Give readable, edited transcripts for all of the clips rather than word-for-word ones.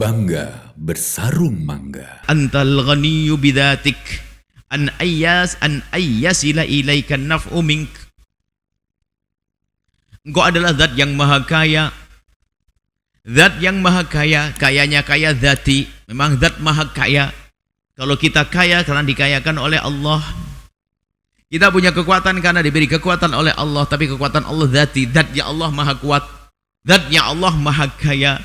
Bangga bersarung mangga. Antal ghaniyyu bidzatik an ayyasila ilaikan naf'u mink. Engkau adalah zat yang maha kaya. Zat yang maha kaya, kayanya kaya zati. Memang zat maha kaya. Kalau kita kaya karena dikayakan oleh Allah. Kita punya kekuatan karena diberi kekuatan oleh Allah. Tapi kekuatan Allah zati. Zatnya Allah maha kuat. Zatnya Allah maha kaya.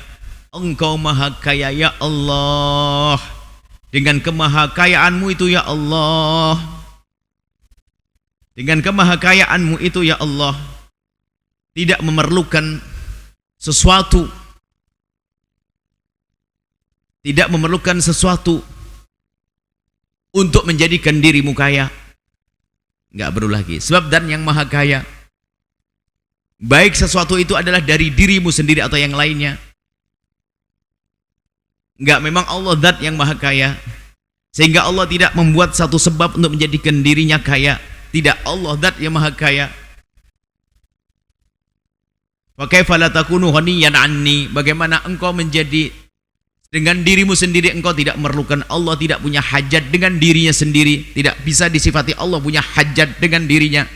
Engkau maha kaya ya Allah. Dengan kemahakayaanmu itu ya Allah. Dengan kemahakayaanmu itu ya Allah. Tidak memerlukan sesuatu. Tidak memerlukan sesuatu untuk menjadikan dirimu kaya. Enggak perlu lagi. Sebab dan yang maha kaya. Baik sesuatu itu adalah dari dirimu sendiri atau yang lainnya. Enggak, memang Allah zat yang maha kaya. Sehingga Allah tidak membuat satu sebab untuk menjadikan dirinya kaya. Tidak, Allah zat yang maha kaya. Wa kaifa la takunu ghaniyan anni? Bagaimana engkau menjadi dengan dirimu sendiri, engkau tidak memerlukan Allah, tidak punya hajat dengan dirinya sendiri. Tidak bisa disifati Allah punya hajat dengan dirinya.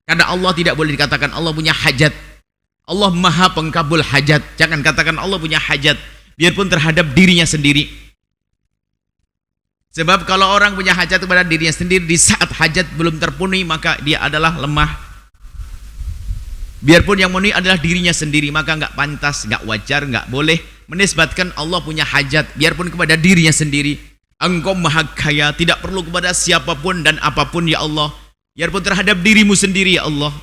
Karena Allah tidak boleh dikatakan Allah punya hajat. Allah maha pengkabul hajat. Jangan katakan Allah punya hajat. Biarpun terhadap dirinya sendiri. Sebab kalau orang punya hajat kepada dirinya sendiri, di saat hajat belum terpenuhi, maka dia adalah lemah. Biarpun yang memenuhi adalah dirinya sendiri, maka enggak pantas, enggak wajar, enggak boleh menisbatkan Allah punya hajat biarpun kepada dirinya sendiri. Engkau maha kaya, tidak perlu kepada siapapun dan apapun ya Allah. Biarpun terhadap dirimu sendiri ya Allah.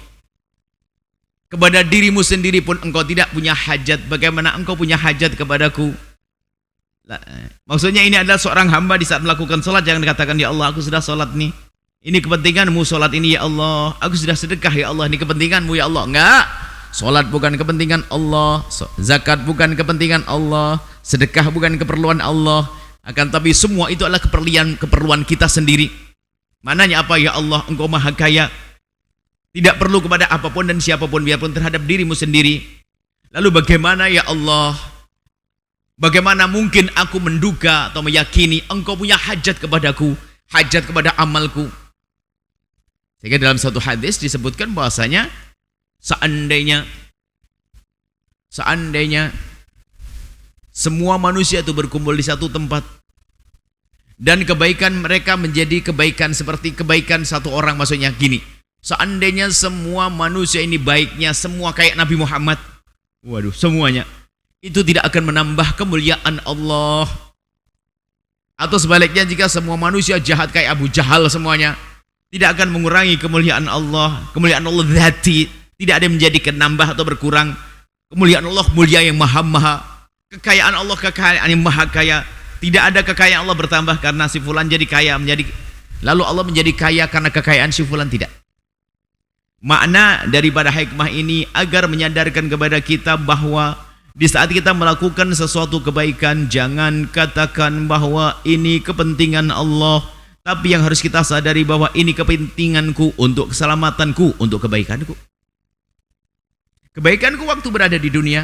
Kepada dirimu sendiri pun engkau tidak punya hajat. Bagaimana engkau punya hajat kepadaku? Maksudnya ini adalah seorang hamba di saat melakukan sholat, jangan dikatakan ya Allah aku sudah sholat nih, ini kepentinganmu sholat ini ya Allah. Aku sudah sedekah ya Allah, ini kepentinganmu ya Allah. Enggak, sholat bukan kepentingan Allah, zakat bukan kepentingan Allah, sedekah bukan keperluan Allah. Akan tapi semua itu adalah keperluan kita sendiri. Mananya apa ya Allah, engkau maha kaya, tidak perlu kepada apapun dan siapapun biarpun terhadap dirimu sendiri. Lalu bagaimana ya Allah? Bagaimana mungkin aku menduga atau meyakini engkau punya hajat kepadaku, hajat kepada amalku? Sehingga dalam satu hadis disebutkan bahwasanya seandainya semua manusia itu berkumpul di satu tempat dan kebaikan mereka menjadi kebaikan seperti kebaikan satu orang, maksudnya gini, seandainya semua manusia ini baiknya semua kayak Nabi Muhammad, waduh, semuanya itu tidak akan menambah kemuliaan Allah. Atau sebaliknya, jika semua manusia jahat kayak Abu Jahal semuanya, tidak akan mengurangi kemuliaan Allah. Kemuliaan Allah dzati tidak ada yang menjadikan nambah atau berkurang. Kemuliaan Allah mulia yang maha-maha. Kekayaan Allah kekayaan yang maha kaya. Tidak ada kekayaan Allah bertambah karena si fulan jadi kaya lalu Allah menjadi kaya karena kekayaan si fulan, tidak. Makna daripada hikmah ini agar menyadarkan kepada kita bahwa di saat kita melakukan sesuatu kebaikan, jangan katakan bahwa ini kepentingan Allah, tapi yang harus kita sadari bahwa ini kepentinganku untuk keselamatanku, untuk kebaikanku. Kebaikanku waktu berada di dunia,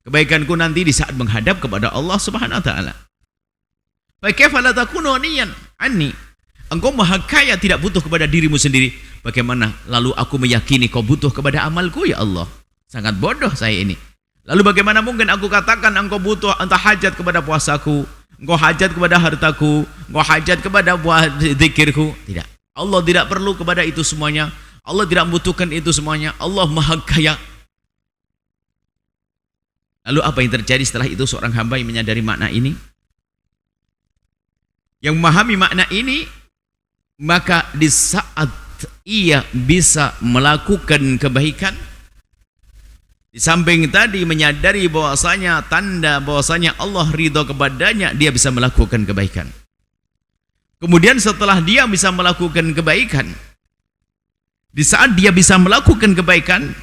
kebaikanku nanti di saat menghadap kepada Allah Subhanahu wa taala. Fa kaifa la takunu ghaniyan anni? Engkau maha kaya, tidak butuh kepada dirimu sendiri. Bagaimana lalu aku meyakini kau butuh kepada amalku ya Allah? Sangat bodoh saya ini. Lalu bagaimana mungkin aku katakan engkau butuh entah hajat kepada puasaku, engkau hajat kepada hartaku, engkau hajat kepada zikirku? Tidak. Allah tidak perlu kepada itu semuanya. Allah tidak membutuhkan itu semuanya. Allah maha kaya. Lalu apa yang terjadi setelah itu seorang hamba yang menyadari makna ini? Yang memahami makna ini, maka di saat ia bisa melakukan kebaikan, di samping tadi menyadari bahwasanya tanda bahwasanya Allah ridho kepadanya, dia bisa melakukan kebaikan. Kemudian setelah dia bisa melakukan kebaikan, di saat dia bisa melakukan kebaikan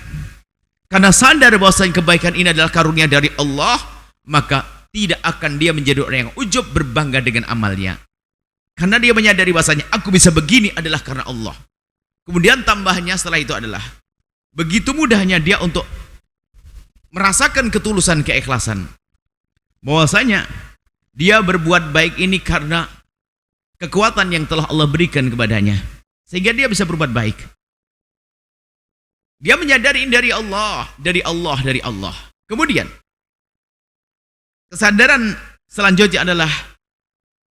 karena sadar bahwasanya kebaikan ini adalah karunia dari Allah, maka tidak akan dia menjadi orang yang ujub berbangga dengan amalnya. Karena dia menyadari bahwasanya aku bisa begini adalah karena Allah. Kemudian tambahnya setelah itu adalah begitu mudahnya dia untuk merasakan ketulusan keikhlasan. Bahwasanya Dia berbuat baik ini karena kekuatan yang telah Allah berikan kepadanya, sehingga dia bisa berbuat baik. Dia menyadari ini dari Allah, dari Allah, dari Allah. Kemudian kesadaran selanjutnya adalah,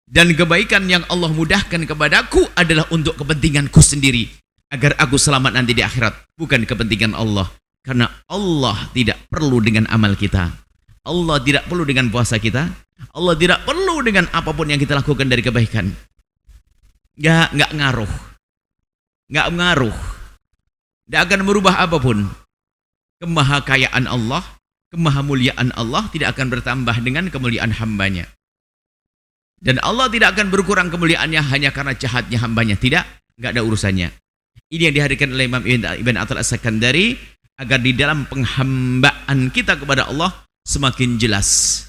dan kebaikan yang Allah mudahkan kepadaku adalah untuk kepentinganku sendiri, agar aku selamat nanti di akhirat, bukan kepentingan Allah. Karena Allah tidak perlu dengan amal kita, Allah tidak perlu dengan puasa kita, Allah tidak perlu dengan apapun yang kita lakukan dari kebaikan. Nggak ngaruh, nggak mengaruh, tidak akan merubah apapun. Kemahakayaan Allah, kemahamuliaan Allah tidak akan bertambah dengan kemuliaan hambanya. Dan Allah tidak akan berkurang kemuliaannya hanya karena jahatnya hambanya. Tidak, nggak ada urusannya. Ini yang dihadirkan oleh Imam Ibn Attal As-Sakandari, agar di dalam penghambaan kita kepada Allah semakin jelas.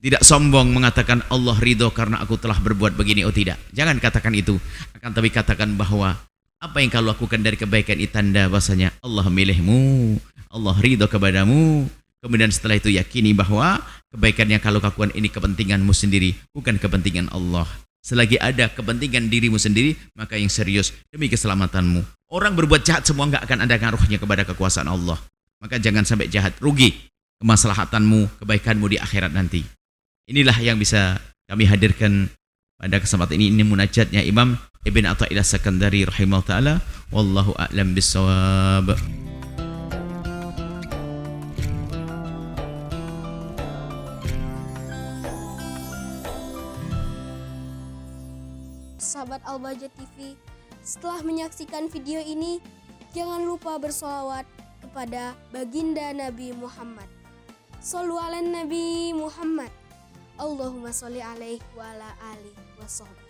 Tidak sombong mengatakan Allah ridho karena aku telah berbuat begini. Oh tidak, jangan katakan itu. Akan tapi katakan bahwa apa yang kau lakukan dari kebaikan itu tanda bahasanya Allah milihmu, Allah ridho kepadamu. Kemudian setelah itu yakini bahwa kebaikan yang kau lakukan ini kepentinganmu sendiri, bukan kepentingan Allah. Selagi ada kepentingan dirimu sendiri, maka yang serius demi keselamatanmu. Orang berbuat jahat semua nggak akan ada ngaruhnya kepada kekuasaan Allah. Maka jangan sampai jahat, rugi kemaslahatanmu, kebaikanmu di akhirat nanti. Inilah yang bisa kami hadirkan pada kesempatan ini. Ini munajatnya Imam Ibn Attal As-Sakandari rahimahullah ta'ala. Wallahu a'lam bissawab. Sahabat Al-Bahjah TV, setelah menyaksikan video ini, jangan lupa bersolawat kepada baginda Nabi Muhammad. Shollu ala Nabi Muhammad. Allahumma sholli alaihi wa ala alihi wa sahbihi.